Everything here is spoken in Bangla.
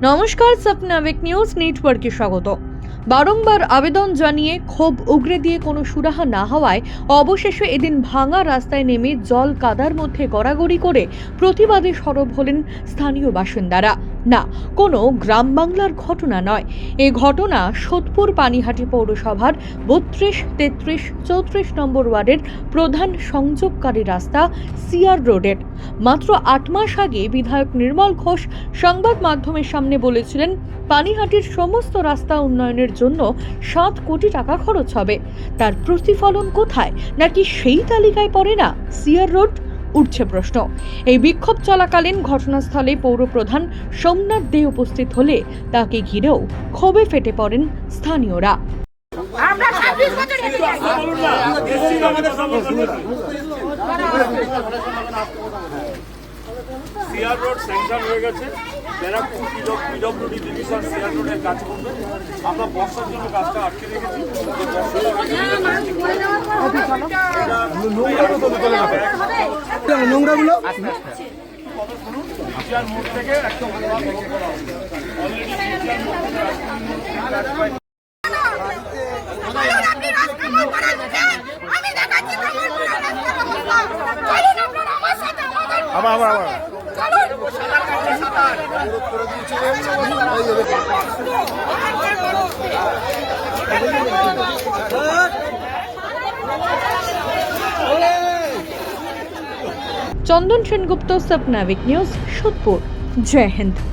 নমস্কার, স্বপ্নাবিক নিউজ নেটওয়ার্কে স্বাগত। বারংবার আবেদন জানিয়ে ক্ষোভ উগরে দিয়ে কোনো সুরাহা না হওয়ায় অবশেষে এদিন ভাঙা রাস্তায় নেমে জল কাদার মধ্যে গড়াগড়ি করে প্রতিবাদে সরব হলেন স্থানীয় বাসিন্দারা। না, কোনো গ্রাম বাংলার ঘটনা নয়, এই ঘটনা সোদপুর পানিহাটি পৌরসভার 32, 33, 34 নম্বর ওয়ার্ডের প্রধান সংযোগকারী রাস্তা সিআর রোডের। মাত্র 8 মাস আগে বিধায়ক নির্মল ঘোষ সংবাদ মাধ্যমের সামনে বলেছিলেন পানিহাটির সমস্ত রাস্তা উন্নয়নের জন্য 7 কোটি টাকা খরচ হবে। তার প্রতিফলন কোথায়? নাকি সেই তালিকায় পড়ে না সিআর রোড? উঠছে প্রশ্ন। এই বিক্ষোভ চলাকালীন ঘটনাস্থলে পৌরপ্রধান সোমনাথ দে উপস্থিত হলে তাকে ঘিরেও ক্ষোভে ফেটে পড়েন স্থানীয়রা। সিআর রোড স্যাংশন হয়ে গেছে। ব্যারাকপুর পিডব্লিউডি ডিভিশন সিআর রোডের কাজ করবে। আমরা বর্ষার জন্য কাজটা আটকে রেখেছি। নোংরাগুলো জিজিআর মোড় থেকে একদম অলরেডি জিজিআর মোড় থেকে আবার চন্দন সেনগুপ্ত, স্বপ্নাবিক নিউজ, সোদপুর। জয় হিন্দ।